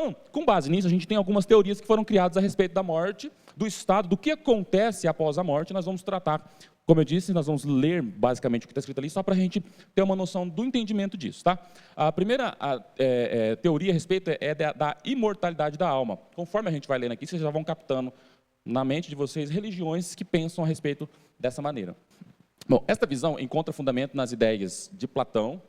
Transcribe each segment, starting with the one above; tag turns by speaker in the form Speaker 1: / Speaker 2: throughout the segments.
Speaker 1: Então, com base nisso, a gente tem algumas teorias que foram criadas a respeito da morte, do estado, do que acontece após a morte. Nós vamos tratar, como eu disse, nós vamos ler basicamente o que está escrito ali, só para a gente ter uma noção do entendimento disso. Tá? A primeira teoria a respeito é da imortalidade da alma. Conforme a gente vai lendo aqui, vocês já vão captando na mente de vocês religiões que pensam a respeito dessa maneira. Bom, esta visão encontra fundamento nas ideias de Platão,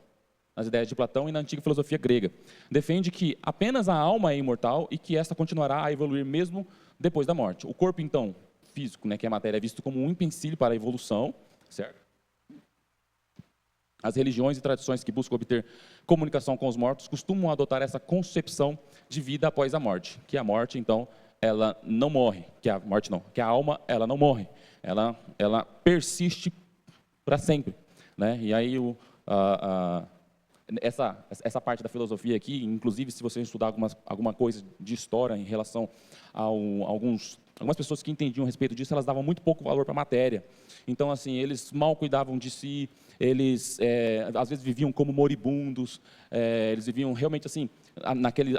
Speaker 1: e na antiga filosofia grega. Defende que apenas a alma é imortal e que esta continuará a evoluir mesmo depois da morte. O corpo, então, físico, né, que é a matéria, é visto como um empecilho para a evolução, certo? As religiões e tradições que buscam obter comunicação com os mortos costumam adotar essa concepção de vida após a morte, que a morte, então, ela não morre, que a alma, ela não morre, ela persiste para sempre, né? E aí essa parte da filosofia aqui, inclusive se você estudar alguma coisa de história em relação a algumas pessoas que entendiam a respeito disso, elas davam muito pouco valor para a matéria. Então, assim, eles mal cuidavam de si, eles às vezes viviam como moribundos, eles viviam realmente assim,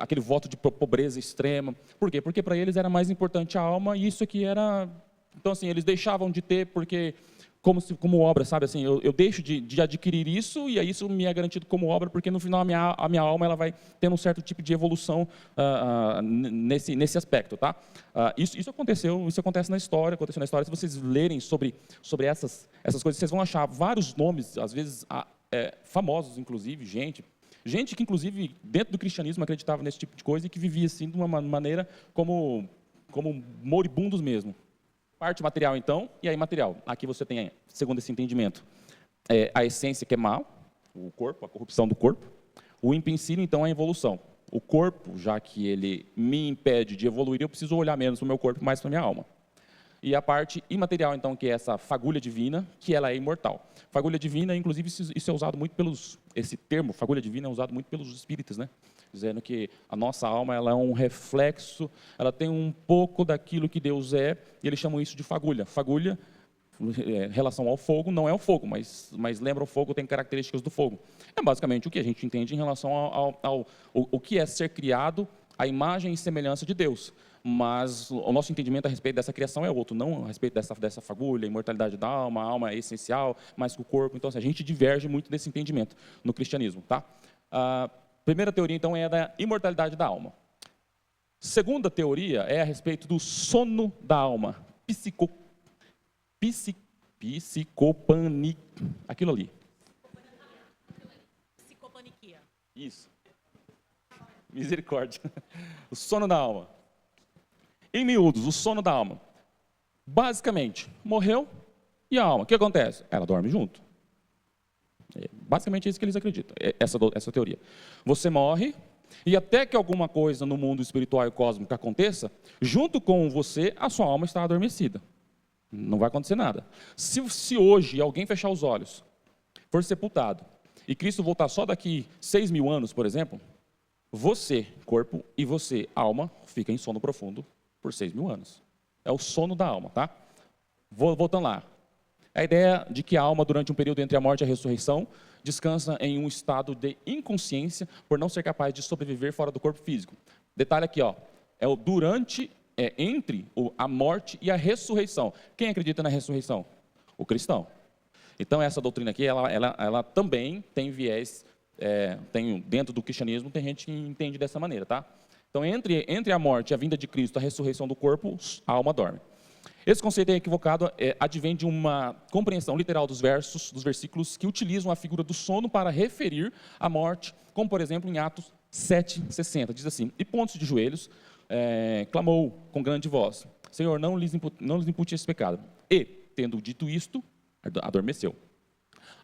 Speaker 1: aquele voto de pobreza extrema. Por quê? Porque para eles era mais importante a alma, e isso aqui era... Então, assim, eles deixavam de ter porque... Como obra, sabe? Assim, eu deixo de adquirir isso, e aí isso me é garantido como obra, porque no final a minha alma ela vai tendo um certo tipo de evolução nesse aspecto. Tá? Isso acontece na história, Se vocês lerem sobre essas coisas, vocês vão achar vários nomes, às vezes famosos, inclusive, gente que, inclusive, dentro do cristianismo acreditava nesse tipo de coisa e que vivia assim, de uma maneira como moribundos mesmo. Parte material, então, e a imaterial. Aqui você tem, segundo esse entendimento, a essência, que é mal, o corpo, a corrupção do corpo. O empecilho, então, é a evolução. O corpo, já que ele me impede de evoluir, eu preciso olhar menos para o meu corpo, mais para a minha alma. E a parte imaterial, então, que é essa fagulha divina, que ela é imortal. Fagulha divina, inclusive, isso é usado muito esse termo, fagulha divina, é usado muito pelos espíritas, né? Dizendo que a nossa alma ela é um reflexo, ela tem um pouco daquilo que Deus é, e eles chamam isso de fagulha. Fagulha, em relação ao fogo, não é o fogo, mas lembra o fogo, tem características do fogo. É basicamente o que a gente entende em relação ao que é ser criado, a imagem e semelhança de Deus. Mas o nosso entendimento a respeito dessa criação é outro, não a respeito dessa fagulha, imortalidade da alma, a alma é essencial, mais que o corpo. Então, assim, a gente diverge muito desse entendimento no cristianismo. Tá? Primeira teoria, então, é a da imortalidade da alma. Segunda teoria é a respeito do sono da alma, aquilo ali.
Speaker 2: Psicopaniquia.
Speaker 1: Isso. Misericórdia. O sono da alma. Em miúdos, o sono da alma. Basicamente, morreu e a alma, o que acontece? Ela dorme junto. Basicamente é isso que eles acreditam, essa teoria. Você morre, e até que alguma coisa no mundo espiritual e cósmico aconteça, junto com você, a sua alma está adormecida. Não vai acontecer nada. Se hoje alguém fechar os olhos, for sepultado, e Cristo voltar só daqui 6.000 anos, por exemplo, você, corpo, e você, alma, fica em sono profundo por 6.000 anos. É o sono da alma, tá? Voltando lá. A ideia de que a alma, durante um período entre a morte e a ressurreição, descansa em um estado de inconsciência por não ser capaz de sobreviver fora do corpo físico. Detalhe aqui, ó, entre a morte e a ressurreição. Quem acredita na ressurreição? O cristão. Então, essa doutrina aqui, ela também tem viés, dentro do cristianismo, tem gente que entende dessa maneira, tá? Então, entre a morte e a vinda de Cristo, a ressurreição do corpo, a alma dorme. Esse conceito equivocado advém de uma compreensão literal dos versículos que utilizam a figura do sono para referir a morte, como, por exemplo, em Atos 7,60. Diz assim: e pondo-se de joelhos, clamou com grande voz: Senhor, não lhes impute esse pecado. E, tendo dito isto, adormeceu.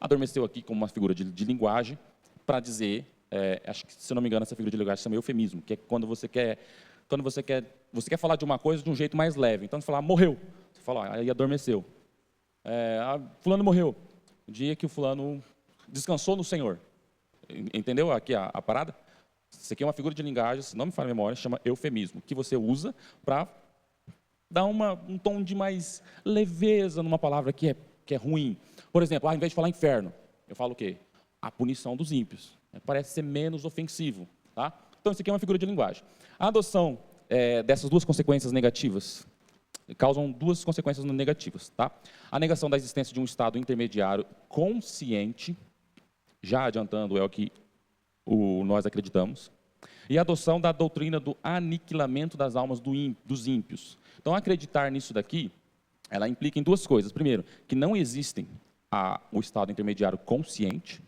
Speaker 1: Adormeceu aqui como uma figura de linguagem para dizer, acho que, se não me engano, essa figura de linguagem se chama eufemismo, que é quando você quer falar de uma coisa de um jeito mais leve. Então, você fala, morreu. Você fala, aí adormeceu. Fulano morreu. O dia que o fulano descansou no Senhor. Entendeu aqui a parada? Isso aqui é uma figura de linguagem, se não me falha a memória, chama eufemismo, que você usa para dar um tom de mais leveza numa palavra que é ruim. Por exemplo, ao invés de falar inferno, eu falo o quê? A punição dos ímpios. Parece ser menos ofensivo. Tá? Então, isso aqui é uma figura de linguagem. A adoção dessas duas consequências negativas causam duas consequências negativas. Tá? A negação da existência de um estado intermediário consciente, já adiantando, é o que nós acreditamos, e a adoção da doutrina do aniquilamento das almas dos ímpios. Então, acreditar nisso daqui, ela implica em duas coisas. Primeiro, que não existem o estado intermediário consciente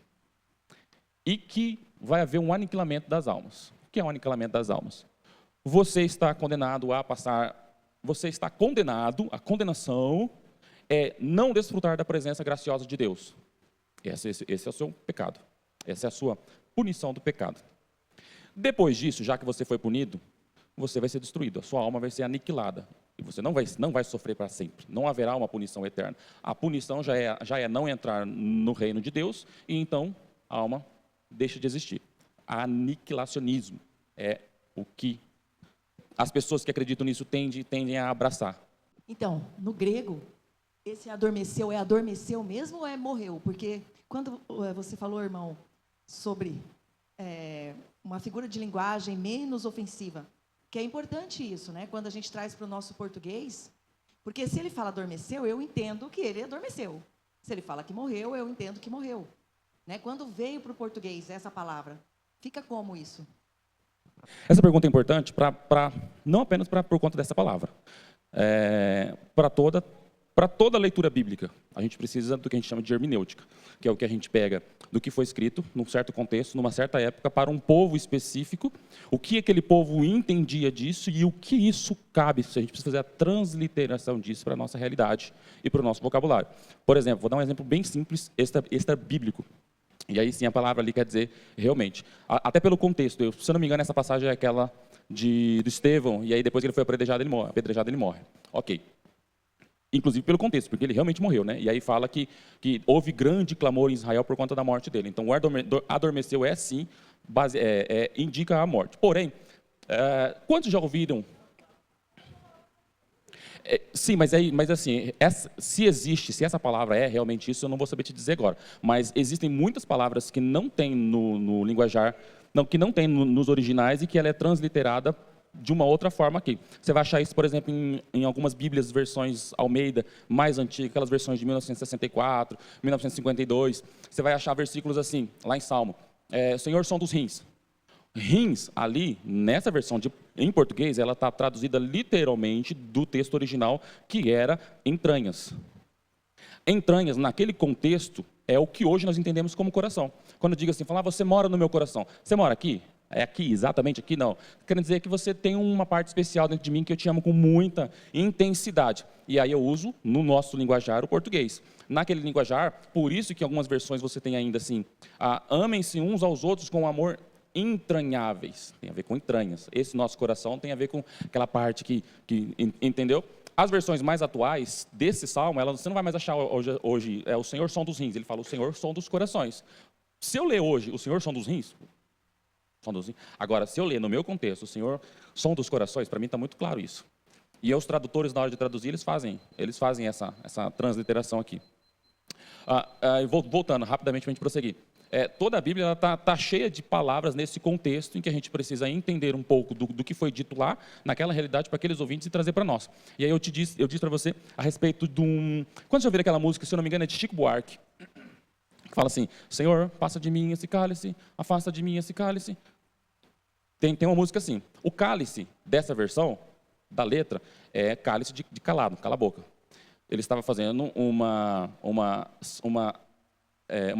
Speaker 1: e que vai haver um aniquilamento das almas. O que é o aniquilamento das almas? Você está condenado a condenação é não desfrutar da presença graciosa de Deus. Esse é o seu pecado. Essa é a sua punição do pecado. Depois disso, já que você foi punido, você vai ser destruído, a sua alma vai ser aniquilada. E você não vai sofrer para sempre. Não haverá uma punição eterna. A punição já é não entrar no reino de Deus, e então a alma deixa de existir. Aniquilacionismo é o que as pessoas que acreditam nisso tendem a abraçar.
Speaker 2: Então, no grego, esse adormeceu, é adormeceu mesmo ou é morreu? Porque quando você falou, irmão, sobre uma figura de linguagem menos ofensiva, que é importante isso, né? Quando a gente traz para o nosso português, porque se ele fala adormeceu, eu entendo que ele adormeceu. Se ele fala que morreu, eu entendo que morreu. Né? Quando veio para o português essa palavra, fica como isso?
Speaker 1: Essa pergunta é importante não apenas por conta dessa palavra. Para toda a leitura bíblica, a gente precisa do que a gente chama de hermenêutica, que é o que a gente pega do que foi escrito, num certo contexto, numa certa época, para um povo específico, o que aquele povo entendia disso e o que isso cabe. A gente precisa fazer a transliteração disso para a nossa realidade e para o nosso vocabulário. Por exemplo, vou dar um exemplo bem simples, extra bíblico. E aí sim a palavra ali quer dizer realmente. Até pelo contexto, se eu não me engano, essa passagem é aquela do Estevão, e aí depois que ele foi apedrejado, ele morre. Ok. Inclusive pelo contexto, porque ele realmente morreu, né? E aí fala que houve grande clamor em Israel por conta da morte dele. Então, o adormeceu sim, indica a morte. Porém, quantos já ouviram? Sim, mas assim, se essa palavra é realmente isso, eu não vou saber te dizer agora. Mas existem muitas palavras que não tem no linguajar, que não tem nos originais e que ela é transliterada de uma outra forma aqui. Você vai achar isso, por exemplo, em algumas bíblias, versões Almeida, mais antigas, aquelas versões de 1964, 1952. Você vai achar versículos assim, lá em Salmo. Senhor, som dos rins. Rins, ali, nessa versão em português, ela está traduzida literalmente do texto original, que era entranhas. Entranhas, naquele contexto, é o que hoje nós entendemos como coração. Quando eu digo assim, você mora no meu coração. Você mora aqui? É aqui, exatamente aqui? Não. Quer dizer que você tem uma parte especial dentro de mim que eu te amo com muita intensidade. E aí eu uso, no nosso linguajar, o português. Naquele linguajar, por isso que em algumas versões você tem ainda assim, amem-se uns aos outros com amor entranháveis. Tem a ver com entranhas. Esse nosso coração tem a ver com aquela parte que entendeu? As versões mais atuais desse salmo, você não vai mais achar hoje o Senhor som dos rins. Ele fala o Senhor som dos corações. Se eu ler hoje o Senhor som dos rins, agora, se eu ler no meu contexto, o Senhor, som dos corações, para mim está muito claro isso. E os tradutores, na hora de traduzir, eles fazem essa transliteração aqui. Voltando rapidamente para a gente prosseguir. Toda a Bíblia está cheia de palavras nesse contexto em que a gente precisa entender um pouco do que foi dito lá, naquela realidade, para aqueles ouvintes e trazer para nós. E aí eu disse para você a respeito de um... Quando você ouvir aquela música, se eu não me engano, é de Chico Buarque, que fala assim, Senhor, passa de mim esse cálice, afasta de mim esse cálice. Tem uma música assim. O cálice dessa versão, da letra, é cálice de calado, cala a boca. Ele estava fazendo uma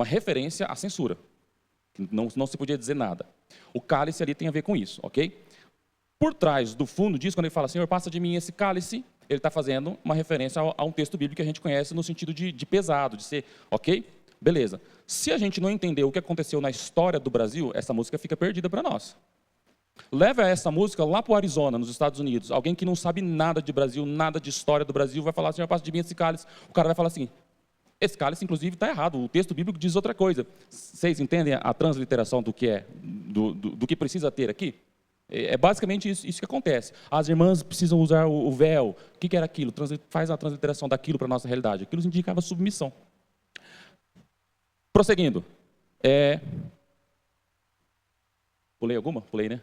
Speaker 1: referência à censura. Não se podia dizer nada. O cálice ali tem a ver com isso, ok? Por trás do fundo disso, quando ele fala, Senhor, passa de mim esse cálice, ele está fazendo uma referência a um texto bíblico que a gente conhece no sentido de pesado, de ser, ok? Beleza. Se a gente não entender o que aconteceu na história do Brasil, essa música fica perdida para nós. Leva essa música lá para o Arizona, nos Estados Unidos. Alguém que não sabe nada de Brasil, nada de história do Brasil, vai falar, Senhor, passa de mim esse cálice. O cara vai falar assim, esse cálice, inclusive, está errado. O texto bíblico diz outra coisa. Vocês entendem a transliteração do que precisa ter aqui? É basicamente isso que acontece. As irmãs precisam usar o véu. O que era aquilo? Faz a transliteração daquilo para a nossa realidade. Aquilo indicava submissão. Prosseguindo. Pulei alguma? Pulei, né?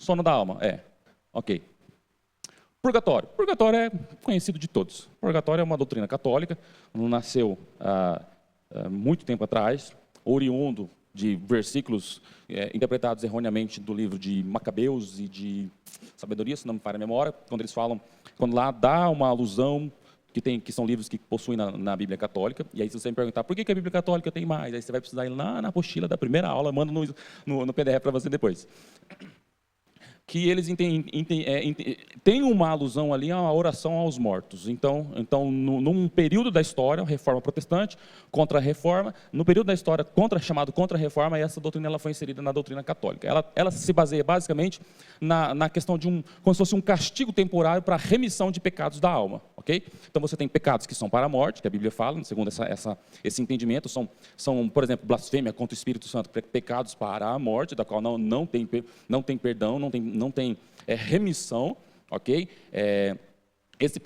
Speaker 1: Sono da alma, ok. Purgatório. Purgatório é conhecido de todos. Purgatório é uma doutrina católica, nasceu muito tempo atrás, oriundo de versículos interpretados erroneamente do livro de Macabeus e de Sabedoria, se não me falha a memória, quando eles falam, quando lá dá uma alusão que são livros que possuem na Bíblia Católica, e aí se você me perguntar por que a Bíblia Católica tem mais, aí você vai precisar ir lá na apostila da primeira aula, manda no PDF para você depois. Que eles têm uma alusão ali à oração aos mortos. Então num período da história, Reforma Protestante contra a Reforma, no período da história chamado contra a Reforma, essa doutrina ela foi inserida na doutrina católica. Ela se baseia basicamente na questão de como se fosse um castigo temporário para a remissão de pecados da alma, ok? Então você tem pecados que são para a morte, que a Bíblia fala, segundo esse entendimento, são, por exemplo, blasfêmia contra o Espírito Santo, pecados para a morte, da qual não tem perdão, não tem remissão, ok?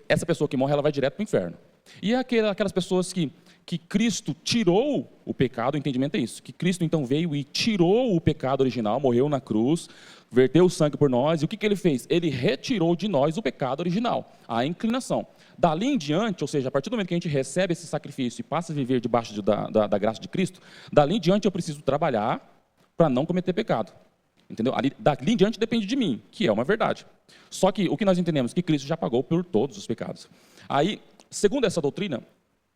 Speaker 1: Essa pessoa que morre, ela vai direto para o inferno. E aquelas pessoas que Cristo tirou o pecado, o entendimento é isso, que Cristo então veio e tirou o pecado original, morreu na cruz, verteu o sangue por nós, e o que ele fez? Ele retirou de nós o pecado original, a inclinação. Dali em diante, ou seja, a partir do momento que a gente recebe esse sacrifício e passa a viver debaixo da graça de Cristo, dali em diante eu preciso trabalhar para não cometer pecado. Entendeu? Dali em diante depende de mim, que é uma verdade. Só que o que nós entendemos? Que Cristo já pagou por todos os pecados. Aí, segundo essa doutrina,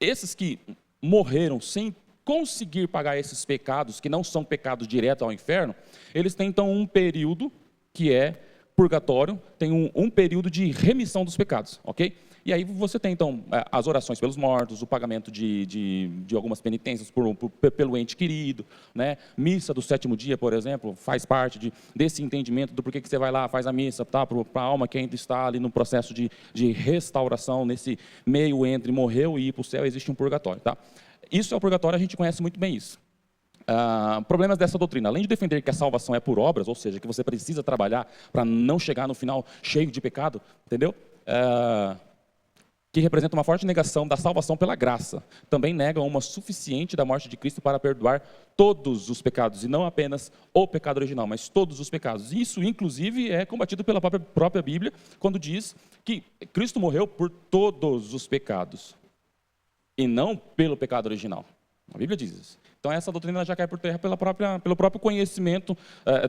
Speaker 1: esses que morreram sem conseguir pagar esses pecados, que não são pecados diretos ao inferno, eles têm então um período que é purgatório, tem um período de remissão dos pecados, ok? E aí você tem, então, as orações pelos mortos, o pagamento de algumas penitências pelo ente querido, né? Missa do 7º dia, por exemplo, faz parte desse entendimento do porquê que você vai lá, faz a missa, tá? Para a alma que ainda está ali no processo de restauração, nesse meio entre morreu e ir para o céu, existe um purgatório, tá? Isso é o purgatório, a gente conhece muito bem isso. Problemas dessa doutrina, além de defender que a salvação é por obras, ou seja, que você precisa trabalhar para não chegar no final cheio de pecado, entendeu? Que representa uma forte negação da salvação pela graça. Também negam uma suficiente da morte de Cristo para perdoar todos os pecados, e não apenas o pecado original, mas todos os pecados. Isso, inclusive, é combatido pela própria Bíblia, quando diz que Cristo morreu por todos os pecados, e não pelo pecado original. A Bíblia diz isso. Então, essa doutrina já cai por terra pelo próprio conhecimento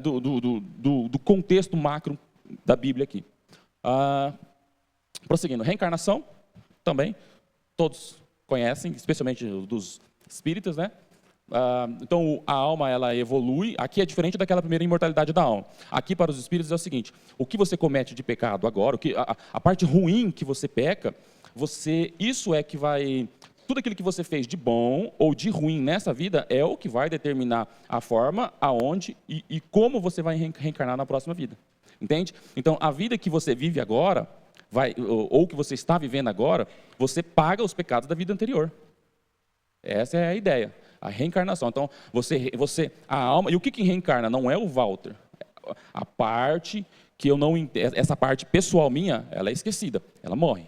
Speaker 1: do contexto macro da Bíblia aqui. Prosseguindo, reencarnação, também, todos conhecem, especialmente dos espíritas, né? Então, a alma, ela evolui. Aqui é diferente daquela primeira imortalidade da alma. Aqui, para os espíritos, é o seguinte: o que você comete de pecado agora, a parte ruim que você peca, isso é que vai... Tudo aquilo que você fez de bom ou de ruim nessa vida é o que vai determinar a forma, aonde e como você vai reencarnar na próxima vida. Entende? Então, a vida que você vive agora, ou que você está vivendo agora, você paga os pecados da vida anterior. Essa é a ideia, a reencarnação. Então, a alma, e o que reencarna? Não é o Walter. A parte que eu não entendo, essa parte pessoal minha, ela é esquecida, ela morre.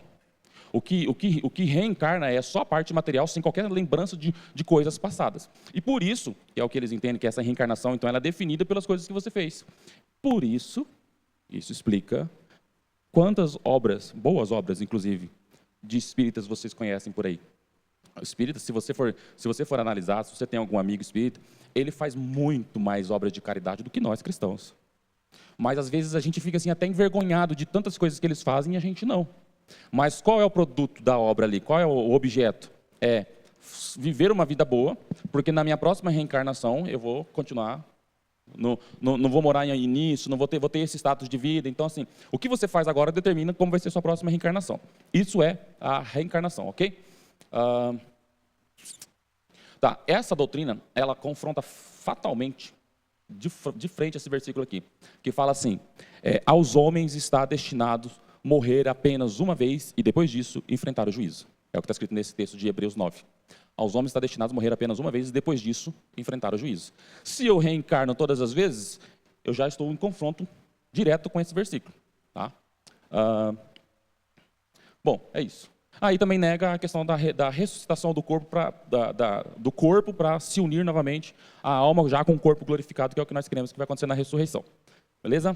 Speaker 1: O que reencarna é só a parte material, sem qualquer lembrança de coisas passadas. E por isso, que é o que eles entendem, que essa reencarnação, então, ela é definida pelas coisas que você fez. Por isso explica quantas obras, boas obras, inclusive, de espíritas vocês conhecem por aí. O espírita, se você for analisar, se você tem algum amigo espírita, ele faz muito mais obras de caridade do que nós cristãos. Mas, às vezes, a gente fica assim, até envergonhado de tantas coisas que eles fazem e a gente não. Mas qual é o produto da obra ali? Qual é o objeto? É viver uma vida boa, porque na minha próxima reencarnação eu vou continuar, não vou morar nisso, não vou ter esse status de vida. Então, assim, o que você faz agora determina como vai ser a sua próxima reencarnação. Isso é a reencarnação, ok? Essa doutrina, ela confronta fatalmente, de frente a esse versículo aqui, que fala assim: aos homens está destinado morrer apenas uma vez e depois disso enfrentar o juízo. É o que está escrito nesse texto de Hebreus 9. Aos homens está destinado morrer apenas uma vez e depois disso enfrentar o juízo. Se eu reencarno todas as vezes, eu já estou em confronto direto com esse versículo. Tá? Bom, é isso. Aí também nega a questão da ressuscitação do corpo para se unir novamente à alma já com o corpo glorificado, que é o que nós queremos que vai acontecer na ressurreição. Beleza?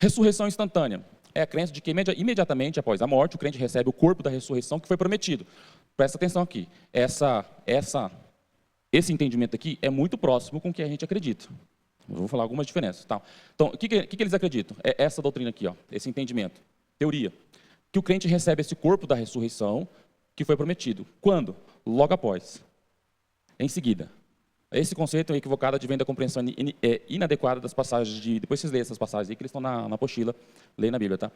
Speaker 1: Ressurreição instantânea. É a crença de que imediatamente após a morte, o crente recebe o corpo da ressurreição que foi prometido. Presta atenção aqui. Esse entendimento aqui é muito próximo com o que a gente acredita. Eu vou falar algumas diferenças. Tá? Então, o que eles acreditam? É essa doutrina aqui, ó, esse entendimento. Teoria. Que o crente recebe esse corpo da ressurreição que foi prometido. Quando? Logo após. Em seguida. Esse conceito é equivocado, advém da compreensão inadequada das passagens de... Depois vocês leem essas passagens aí, que eles estão na apostila, leem na Bíblia, tá?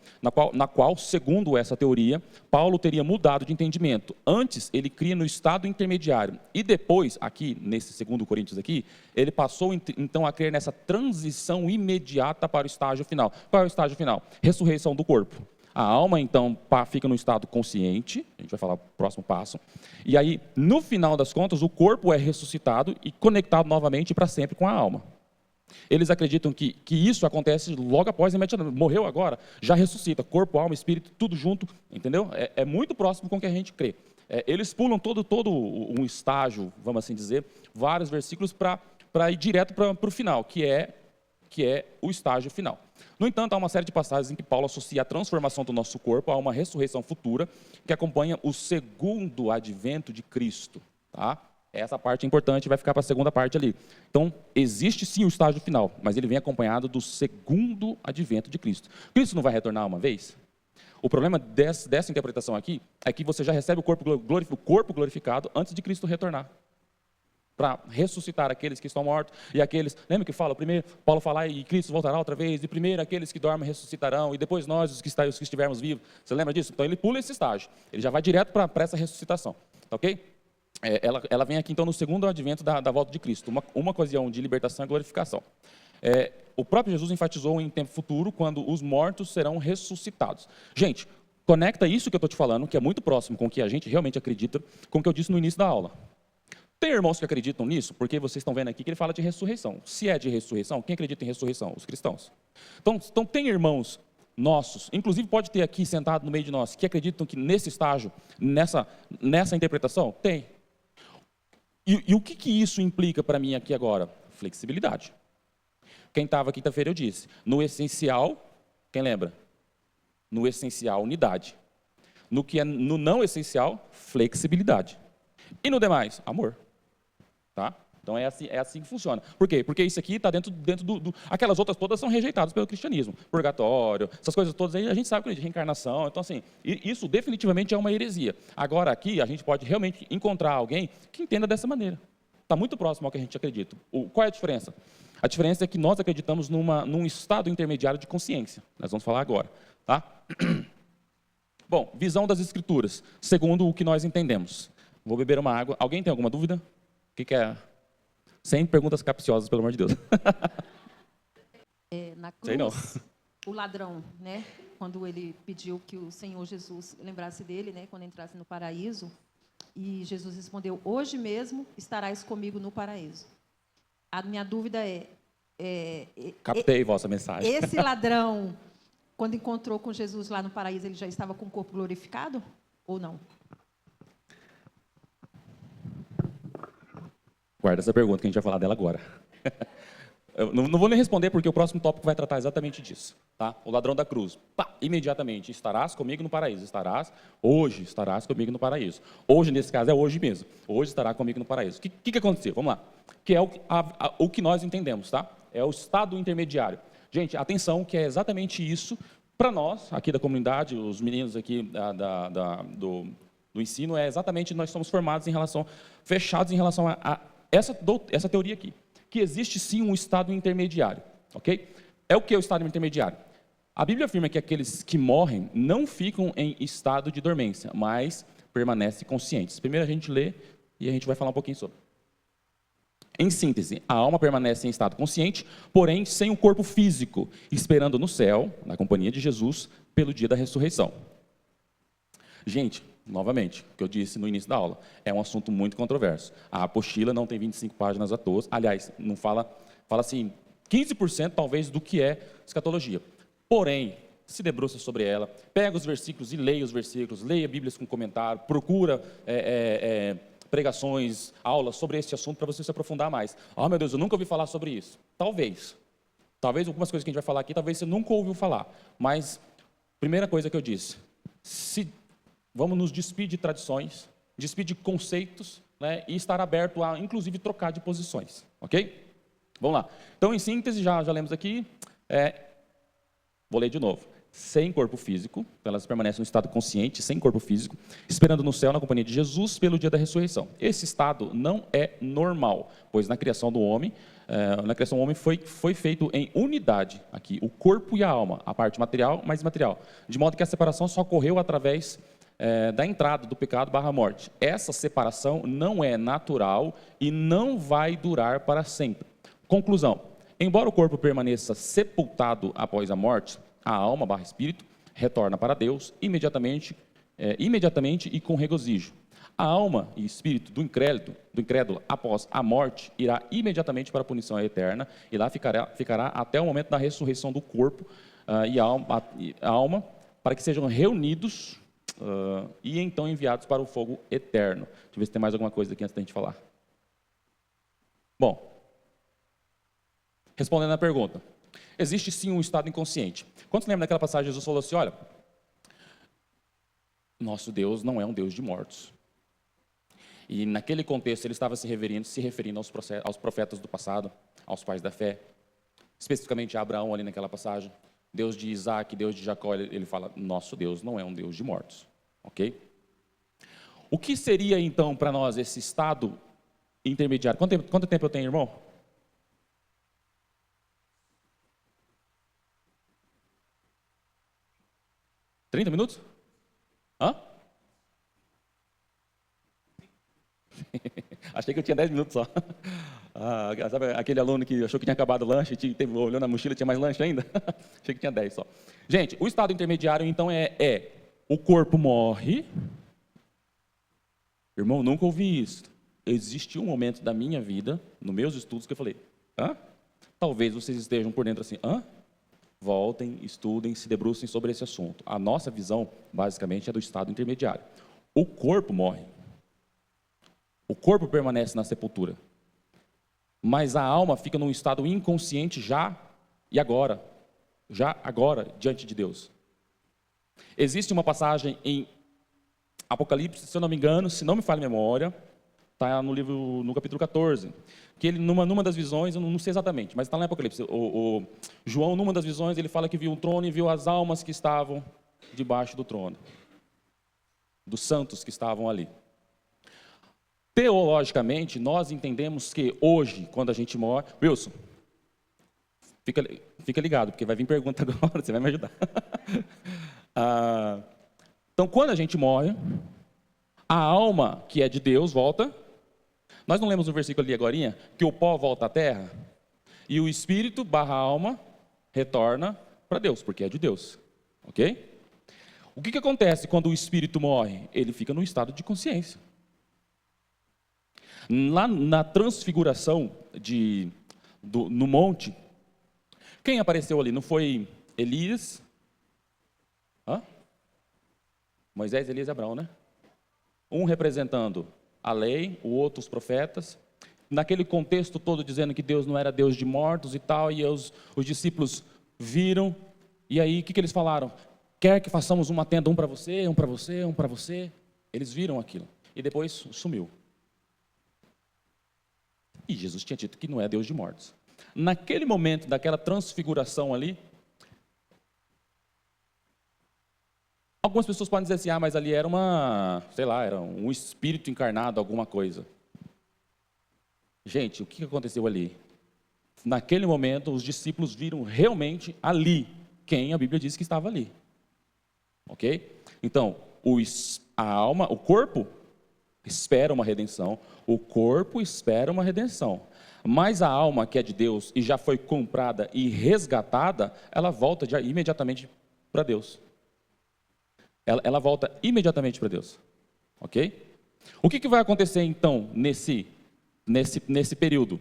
Speaker 1: Na qual, segundo essa teoria, Paulo teria mudado de entendimento. Antes, ele cria no estado intermediário. E depois, aqui, nesse 2 Coríntios aqui, ele passou, então, a crer nessa transição imediata para o estágio final. Qual é o estágio final? Ressurreição do corpo. A alma, então, fica no estado consciente, a gente vai falar o próximo passo, e aí, no final das contas, o corpo é ressuscitado e conectado novamente para sempre com a alma. Eles acreditam que isso acontece logo após, imediatamente, morreu agora, já ressuscita, corpo, alma, espírito, tudo junto, entendeu? É muito próximo com o que a gente crê. Eles pulam todo um estágio, vamos assim dizer, vários versículos para ir direto para o final, que é o estágio final. No entanto, há uma série de passagens em que Paulo associa a transformação do nosso corpo a uma ressurreição futura que acompanha o segundo advento de Cristo. Tá? Essa parte é importante, vai ficar para a segunda parte ali. Então, existe sim o estágio final, mas ele vem acompanhado do segundo advento de Cristo. Cristo não vai retornar uma vez? O problema dessa interpretação aqui é que você já recebe o corpo glorificado antes de Cristo retornar, para ressuscitar aqueles que estão mortos e aqueles, lembra que fala, primeiro Paulo fala e Cristo voltará outra vez, e primeiro aqueles que dormem ressuscitarão, e depois nós, os que estivermos vivos. Você lembra disso? Então ele pula esse estágio, ele já vai direto para essa ressuscitação, tá ok? Ela vem aqui então no segundo advento da volta de Cristo, uma ocasião de libertação e glorificação. O próprio Jesus enfatizou em tempo futuro, quando os mortos serão ressuscitados. Gente, conecta isso que eu estou te falando, que é muito próximo com o que a gente realmente acredita, com o que eu disse no início da aula. Tem irmãos que acreditam nisso? Porque vocês estão vendo aqui que ele fala de ressurreição. Se é de ressurreição, quem acredita em ressurreição? Os cristãos. Então tem irmãos nossos, inclusive pode ter aqui sentado no meio de nós, que acreditam que nesse estágio, nessa interpretação? Tem. E o que isso implica para mim aqui agora? Flexibilidade. Quem estava quinta-feira eu disse, no essencial, quem lembra? No essencial, unidade. No não essencial, flexibilidade. E no demais, amor. Tá? Então é assim que funciona. Por quê? Porque isso aqui está dentro do... Aquelas outras todas são rejeitadas pelo cristianismo. Purgatório, essas coisas todas aí, a gente sabe que é de reencarnação. Então, assim, isso definitivamente é uma heresia. Agora, aqui, a gente pode realmente encontrar alguém que entenda dessa maneira. Está muito próximo ao que a gente acredita. Qual é a diferença? A diferença é que nós acreditamos num estado intermediário de consciência. Nós vamos falar agora. Tá? Bom, visão das Escrituras, segundo o que nós entendemos. Vou beber uma água. Alguém tem alguma dúvida? O que é? Sem perguntas capciosas, pelo amor de Deus.
Speaker 3: Na cruz,
Speaker 1: Sei não.
Speaker 3: o ladrão, né, quando ele pediu que o Senhor Jesus lembrasse dele, né, quando entrasse no paraíso, e Jesus respondeu, hoje mesmo estarás comigo no paraíso. A minha dúvida
Speaker 1: Captei vossa mensagem.
Speaker 3: esse ladrão, quando encontrou com Jesus lá no paraíso, ele já estava com o corpo glorificado ou não?
Speaker 1: Guarda essa pergunta, que a gente vai falar dela agora. Eu não vou nem responder, porque o próximo tópico vai tratar exatamente disso. Tá? O ladrão da cruz. Imediatamente, estarás comigo no paraíso. Hoje estarás comigo no paraíso. Hoje, nesse caso, é hoje mesmo. Hoje estará comigo no paraíso. O que aconteceu? Vamos lá. Que é o que nós entendemos, tá? É o estado intermediário. Gente, atenção, que é exatamente isso, para nós, aqui da comunidade, os meninos aqui do ensino, é exatamente, nós somos formados fechados em relação a essa teoria aqui, que existe sim um estado intermediário, ok? É o que é o estado intermediário? A Bíblia afirma que aqueles que morrem não ficam em estado de dormência, mas permanecem conscientes. Primeiro a gente lê e a gente vai falar um pouquinho sobre. Em síntese, a alma permanece em estado consciente, porém sem o corpo físico, esperando no céu, na companhia de Jesus, pelo dia da ressurreição. Gente, novamente, o que eu disse no início da aula, é um assunto muito controverso. A apostila não tem 25 páginas à toa, aliás, não fala assim, 15% talvez do que é escatologia. Porém, se debruça sobre ela, pega os versículos e leia os versículos, leia Bíblias com comentário, procura pregações, aulas sobre esse assunto para você se aprofundar mais. Meu Deus, eu nunca ouvi falar sobre isso. Talvez. Talvez algumas coisas que a gente vai falar aqui, talvez você nunca ouviu falar. Mas, primeira coisa que eu disse, vamos nos despir de tradições, despir de conceitos, né, e estar aberto a, inclusive, trocar de posições. Ok? Vamos lá. Então, em síntese, já lemos aqui, vou ler de novo. Sem corpo físico, elas permanecem no estado consciente, sem corpo físico, esperando no céu, na companhia de Jesus, pelo dia da ressurreição. Esse estado não é normal, pois na criação do homem, o homem foi feito em unidade, aqui, o corpo e a alma, a parte material mais imaterial, de modo que a separação só ocorreu através da entrada do pecado / morte. Essa separação não é natural e não vai durar para sempre. Conclusão: embora o corpo permaneça sepultado após a morte, a alma / espírito retorna para Deus imediatamente e com regozijo. A alma e espírito do incrédulo, após a morte, irá imediatamente para a punição eterna, e lá ficará até o momento da ressurreição do corpo e a alma, para que sejam reunidos e então enviados para o fogo eterno. Deixa eu ver se tem mais alguma coisa aqui antes da gente falar. Bom, respondendo à pergunta, existe sim um estado inconsciente. Quando você lembra daquela passagem, Jesus falou assim, olha, nosso Deus não é um Deus de mortos. E naquele contexto ele estava se referindo aos profetas do passado, aos pais da fé, especificamente a Abraão ali naquela passagem. Deus de Isaac, Deus de Jacó, ele fala, nosso Deus não é um Deus de mortos. Ok? O que seria então para nós esse estado intermediário? Quanto tempo eu tenho, irmão? $30 minutos? Hã? Achei que eu tinha 10 minutos só. Sabe aquele aluno que achou que tinha acabado o lanche, olhou na mochila, tinha mais lanche ainda? Achei que tinha 10 só. Gente, o estado intermediário, então, o corpo morre. Irmão, nunca ouvi isso. Existiu um momento da minha vida, nos meus estudos, que eu falei, hã? Talvez vocês estejam por dentro assim, hã? Voltem, estudem, se debrucem sobre esse assunto. A nossa visão, basicamente, é do estado intermediário. O corpo morre. O corpo permanece na sepultura. Mas a alma fica num estado inconsciente já e agora. Já agora, diante de Deus. Existe uma passagem em Apocalipse, se eu não me engano, se não me falha a memória, está no capítulo 14, que ele, numa das visões, eu não sei exatamente, mas está lá em Apocalipse, o João, numa das visões, ele fala que viu um trono e viu as almas que estavam debaixo do trono, dos santos que estavam ali. Teologicamente, nós entendemos que hoje, quando a gente morre... Wilson, fica ligado, porque vai vir pergunta agora, você vai me ajudar. Então, quando a gente morre, a alma que é de Deus volta. Nós não lemos o versículo ali agora, que o pó volta à terra, e o espírito / alma retorna para Deus, porque é de Deus. Ok? O que acontece quando o espírito morre? Ele fica no estado de consciência. Lá na transfiguração no monte, quem apareceu ali? Não foi Elias? Moisés, Elias e Abraão, né? Um representando a lei, o outro os profetas. Naquele contexto todo dizendo que Deus não era Deus de mortos e tal, e os discípulos viram, e aí o que eles falaram? Quer que façamos uma tenda, um para você, um para você, um para você? Eles viram aquilo, e depois sumiu. E Jesus tinha dito que não é Deus de mortos. Naquele momento, daquela transfiguração ali, algumas pessoas podem dizer assim, mas ali era era um espírito encarnado, alguma coisa. Gente, o que aconteceu ali? Naquele momento, os discípulos viram realmente ali quem a Bíblia diz que estava ali. Ok? Então, a alma, o corpo, espera uma redenção. O corpo espera uma redenção. Mas a alma que é de Deus e já foi comprada e resgatada, ela volta imediatamente para Deus. Ela volta imediatamente para Deus. Ok? O que vai acontecer então nesse período?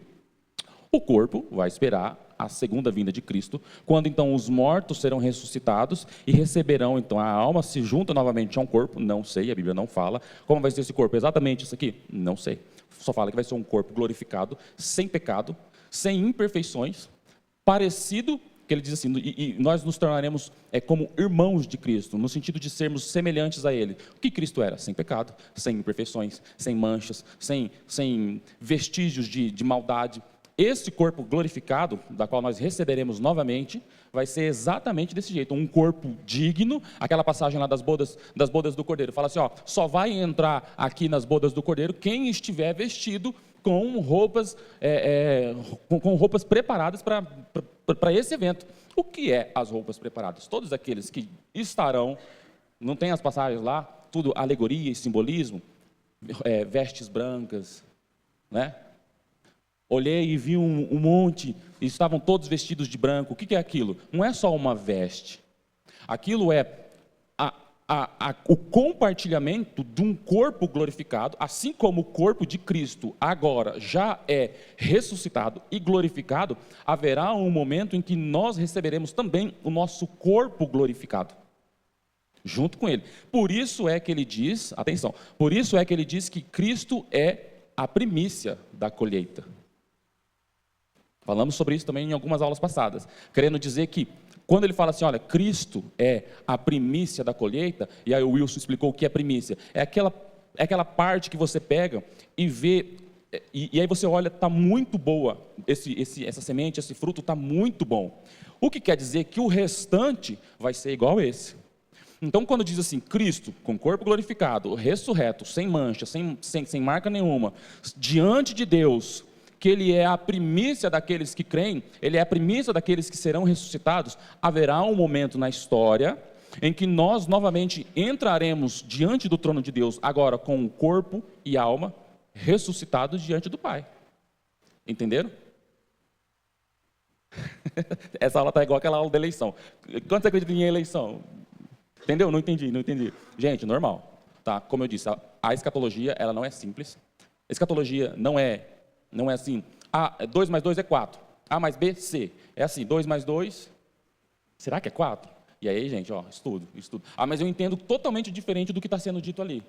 Speaker 1: O corpo vai esperar a segunda vinda de Cristo, quando então os mortos serão ressuscitados e receberão, então a alma se junta novamente a um corpo, não sei, a Bíblia não fala. Como vai ser esse corpo? Exatamente isso aqui? Não sei. Só fala que vai ser um corpo glorificado, sem pecado, sem imperfeições, parecido, que ele diz assim, e nós nos tornaremos como irmãos de Cristo, no sentido de sermos semelhantes a Ele. O que Cristo era? Sem pecado, sem imperfeições, sem manchas, sem vestígios de maldade. Esse corpo glorificado, da qual nós receberemos novamente, vai ser exatamente desse jeito, um corpo digno. Aquela passagem lá das bodas do Cordeiro, fala assim, ó, só vai entrar aqui nas bodas do Cordeiro quem estiver vestido com roupas preparadas para esse evento. O que é as roupas preparadas? Todos aqueles que estarão, não tem as passagens lá, tudo alegoria e simbolismo, vestes brancas, né? Olhei e vi um monte, e estavam todos vestidos de branco. O que é aquilo? Não é só uma veste. Aquilo é o compartilhamento de um corpo glorificado, assim como o corpo de Cristo agora já é ressuscitado e glorificado, haverá um momento em que nós receberemos também o nosso corpo glorificado, junto com ele. Por isso é que ele diz, atenção, por isso é que ele diz que Cristo é a primícia da colheita. Falamos sobre isso também em algumas aulas passadas, querendo dizer que, quando ele fala assim, olha, Cristo é a primícia da colheita, e aí o Wilson explicou o que é primícia, é aquela parte que você pega e vê, e aí você olha, está muito boa, essa semente, esse fruto está muito bom. O que quer dizer que o restante vai ser igual a esse. Então, quando diz assim, Cristo, com corpo glorificado, ressurreto, sem mancha, sem marca nenhuma, diante de Deus, que ele é a primícia daqueles que creem, ele é a primícia daqueles que serão ressuscitados, haverá um momento na história em que nós novamente entraremos diante do trono de Deus, agora com o corpo e alma ressuscitados diante do Pai. Entenderam? Essa aula está igual aquela aula da eleição. Quantos acreditam em eleição? Entendeu? Não entendi. Gente, normal. Tá? Como eu disse, a escatologia ela não é simples. Escatologia não é assim, 2 mais 2 é 4, A mais B, C. É assim, 2 mais 2, será que é 4? E aí, gente, ó, estudo. Mas eu entendo totalmente diferente do que está sendo dito ali.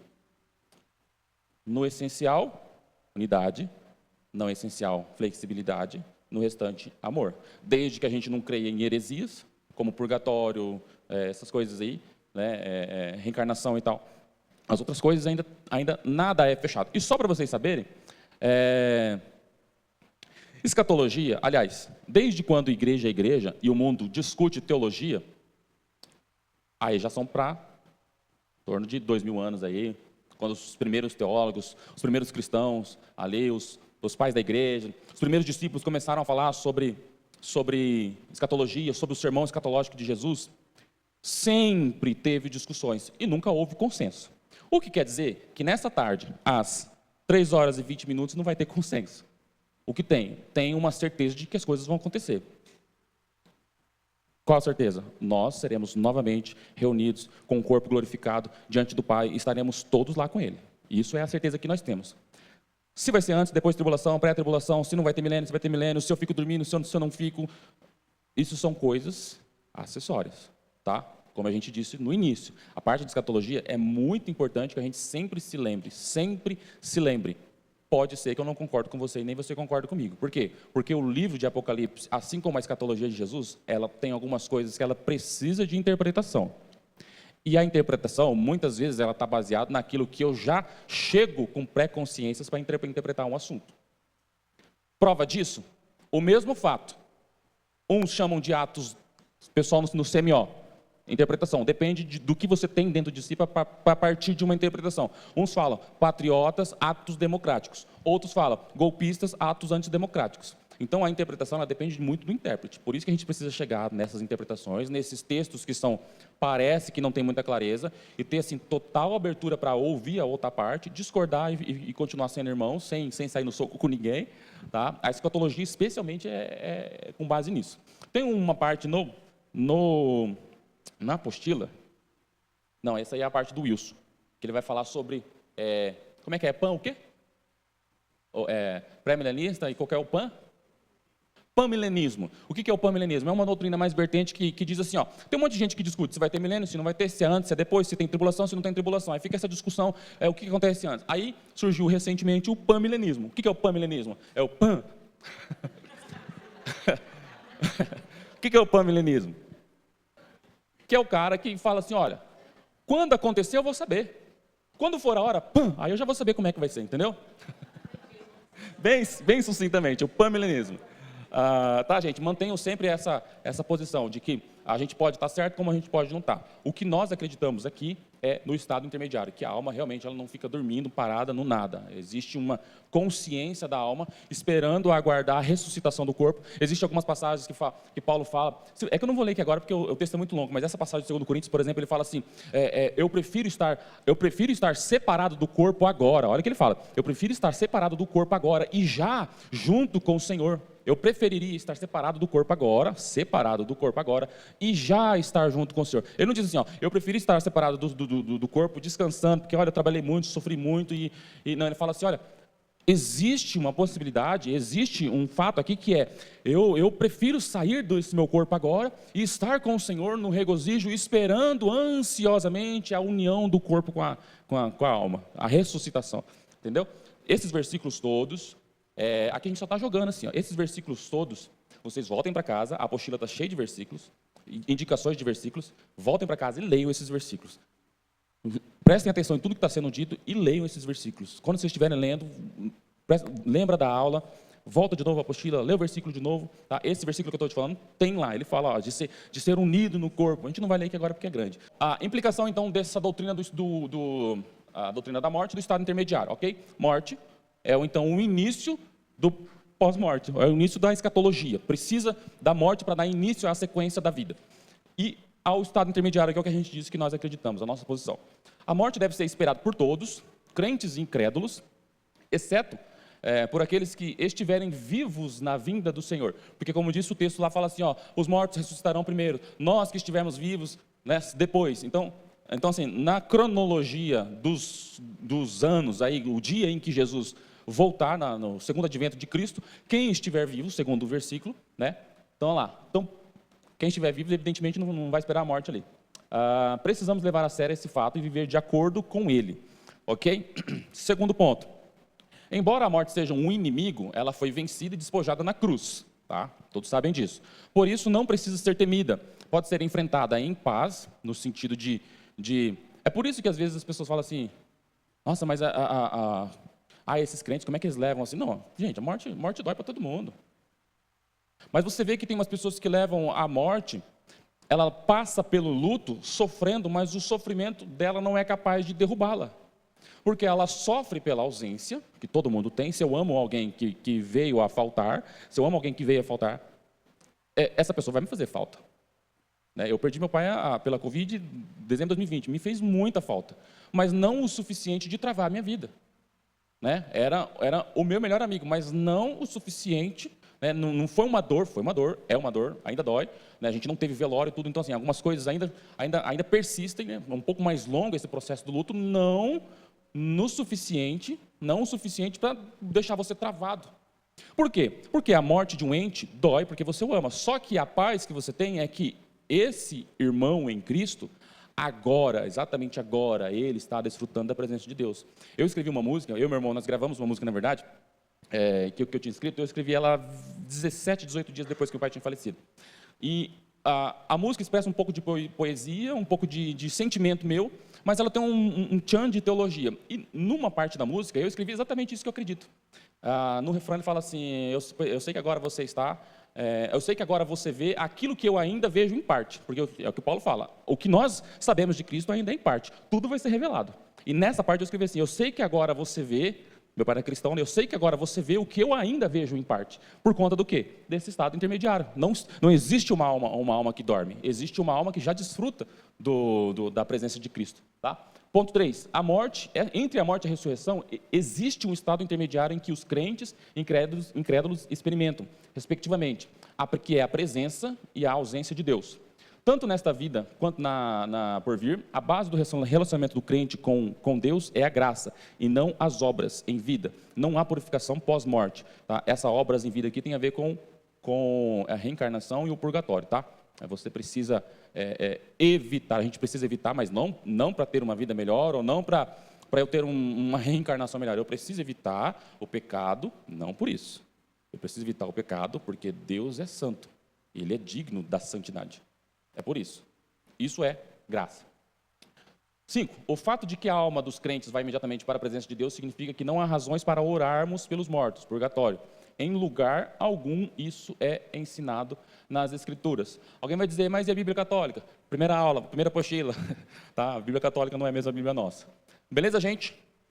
Speaker 1: No essencial, unidade. Não essencial, flexibilidade. No restante, amor. Desde que a gente não creia em heresias, como purgatório, essas coisas aí, né, reencarnação e tal. As outras coisas ainda nada é fechado. E só para vocês saberem, escatologia, aliás, desde quando igreja é igreja e o mundo discute teologia, aí já são para em torno de 2000 anos aí, quando os primeiros teólogos, os primeiros cristãos, ali, os pais da igreja, os primeiros discípulos começaram a falar sobre escatologia, sobre o sermão escatológico de Jesus, sempre teve discussões e nunca houve consenso. O que quer dizer que nessa tarde, às 3 horas e 20 minutos, não vai ter consenso. O que tem? Tem uma certeza de que as coisas vão acontecer. Qual a certeza? Nós seremos novamente reunidos com o corpo glorificado diante do Pai e estaremos todos lá com Ele. Isso é a certeza que nós temos. Se vai ser antes, depois tribulação, pré-tribulação, se não vai ter milênio, se vai ter milênio, se eu fico dormindo, se eu não fico. Isso são coisas acessórias, tá? Como a gente disse no início, a parte de escatologia é muito importante que a gente sempre se lembre. Pode ser que eu não concordo com você e nem você concorda comigo. Por quê? Porque o livro de Apocalipse, assim como a escatologia de Jesus, ela tem algumas coisas que ela precisa de interpretação. E a interpretação, muitas vezes, ela está baseada naquilo que eu já chego com pré-consciências para interpretar um assunto. Prova disso? O mesmo fato. Uns chamam de atos, pessoal no semió, interpretação. Depende do que você tem dentro de si para partir de uma interpretação. Uns falam patriotas, atos democráticos. Outros falam golpistas, atos antidemocráticos. Então, a interpretação ela depende muito do intérprete. Por isso que a gente precisa chegar nessas interpretações, nesses textos que parece que não tem muita clareza, e ter assim, total abertura para ouvir a outra parte, discordar e continuar sendo irmão, sem sair no soco com ninguém. Tá? A escatologia, especialmente, é com base nisso. Tem uma parte na apostila, não, essa aí é a parte do Wilson, que ele vai falar sobre, como é que é, PAN o quê? Pré-milenista e qual que é o PAN? Panmilenismo. O que é o panmilenismo? É uma doutrina mais vertente que diz assim, ó, tem um monte de gente que discute se vai ter milênio, se não vai ter, se é antes, se é depois, se tem tribulação, se não tem tribulação. Aí fica essa discussão, o que acontece antes. Aí surgiu recentemente o panmilenismo. O que é o panmilenismo? É o pan. O que é o panmilenismo? Que é o cara que fala assim, olha, quando acontecer eu vou saber. Quando for a hora, pam, aí eu já vou saber como é que vai ser, entendeu? Bem sucintamente, o panmilenismo. Tá, gente? Mantenham sempre essa posição de que a gente pode estar certo como a gente pode não estar. O que nós acreditamos aqui é no estado intermediário, que a alma realmente ela não fica dormindo, parada no nada. Existe uma consciência da alma esperando aguardar a ressuscitação do corpo. Existem algumas passagens que Paulo fala, é que eu não vou ler aqui agora porque o texto é muito longo, mas essa passagem de 2 Coríntios, por exemplo, ele fala assim, eu prefiro estar separado do corpo agora. Olha o que ele fala, eu prefiro estar separado do corpo agora e já junto com o Senhor. Eu preferiria estar separado do corpo agora, e já estar junto com o Senhor. Ele não diz assim, ó, eu prefiro estar separado do corpo, descansando, porque, olha, eu trabalhei muito, sofri muito, e não, ele fala assim, olha, existe uma possibilidade, existe um fato aqui que é, eu prefiro sair desse meu corpo agora e estar com o Senhor no regozijo, esperando ansiosamente a união do corpo com a alma, a ressuscitação, entendeu? Esses versículos todos... aqui a gente só está jogando assim, ó. Esses versículos todos, vocês voltem para casa, a apostila está cheia de versículos, indicações de versículos, voltem para casa e leiam esses versículos. Prestem atenção em tudo que está sendo dito e leiam esses versículos. Quando vocês estiverem lendo, lembra da aula, volta de novo a apostila, lê o versículo de novo. Tá? Esse versículo que eu estou te falando, tem lá, ele fala ó, de ser unido no corpo. A gente não vai ler aqui agora porque é grande. A implicação então dessa doutrina, a doutrina da morte do estado intermediário, ok? Morte é então o início do pós-morte, é o início da escatologia. Precisa da morte para dar início à sequência da vida. E ao estado intermediário, que é o que a gente disse que nós acreditamos, a nossa posição. A morte deve ser esperada por todos, crentes e incrédulos, exceto por aqueles que estiverem vivos na vinda do Senhor. Porque, como disse o texto lá, fala assim, ó, os mortos ressuscitarão primeiro, nós que estivermos vivos, né, depois. Então, assim, na cronologia dos anos, aí, o dia em que Jesus voltar, no segundo advento de Cristo, quem estiver vivo, segundo o versículo, né? Então, lá. Então, quem estiver vivo, evidentemente, não vai esperar a morte ali. Precisamos levar a sério esse fato e viver de acordo com ele. Ok? Segundo ponto. Embora a morte seja um inimigo, ela foi vencida e despojada na cruz. Tá? Todos sabem disso. Por isso, não precisa ser temida. Pode ser enfrentada em paz, no sentido de... É por isso que, às vezes, as pessoas falam assim, nossa, mas esses crentes, como é que eles levam assim? Não, gente, a morte dói para todo mundo. Mas você vê que tem umas pessoas que levam a morte, ela passa pelo luto, sofrendo, mas o sofrimento dela não é capaz de derrubá-la. Porque ela sofre pela ausência, que todo mundo tem. Se eu amo alguém que veio a faltar, essa pessoa vai me fazer falta. Eu perdi meu pai pela Covid em dezembro de 2020, me fez muita falta, mas não o suficiente de travar a minha vida. Era o meu melhor amigo, mas não o suficiente. Não foi uma dor, é uma dor, ainda dói. A gente não teve velório e tudo, então assim, algumas coisas ainda persistem, um pouco mais longo esse processo do luto, não o suficiente para deixar você travado. Por quê? Porque a morte de um ente dói porque você o ama, só que a paz que você tem é que esse irmão em Cristo, agora, exatamente agora, ele está desfrutando da presença de Deus. Eu escrevi uma música, eu e meu irmão, nós gravamos uma música, na verdade, que eu tinha escrito, eu escrevi ela 17, 18 dias depois que o pai tinha falecido. E a música expressa um pouco de poesia, um pouco de sentimento meu, mas ela tem um tchan de teologia. E numa parte da música, eu escrevi exatamente isso que eu acredito. No refrão ele fala assim, eu sei que agora você está... eu sei que agora você vê aquilo que eu ainda vejo em parte, porque é o que Paulo fala, o que nós sabemos de Cristo ainda é em parte, tudo vai ser revelado. E nessa parte eu escrevi assim, eu sei que agora você vê, meu pai é cristão, eu sei que agora você vê o que eu ainda vejo em parte, por conta do quê? Desse estado intermediário. Não existe uma alma que dorme, existe uma alma que já desfruta da presença de Cristo. Tá? Ponto 3, entre a morte e a ressurreição, existe um estado intermediário em que os crentes incrédulos experimentam, respectivamente, que é a presença e a ausência de Deus. Tanto nesta vida quanto na por vir, a base do relacionamento do crente com Deus é a graça, e não as obras em vida. Não há purificação pós-morte. Tá? Essa obras em vida aqui tem a ver com a reencarnação e o purgatório. Tá? Você precisa evitar, a gente precisa evitar, mas não para ter uma vida melhor, ou não para eu ter uma reencarnação melhor. Eu preciso evitar o pecado, não por isso. Eu preciso evitar o pecado porque Deus é santo. Ele é digno da santidade. É por isso. Isso é graça. 5. O fato de que a alma dos crentes vai imediatamente para a presença de Deus significa que não há razões para orarmos pelos mortos, purgatório. Em lugar algum, isso é ensinado nas Escrituras. Alguém vai dizer, mas e a Bíblia Católica? Primeira aula, primeira apostila. Tá? A Bíblia Católica não é a mesma Bíblia nossa. Beleza, gente?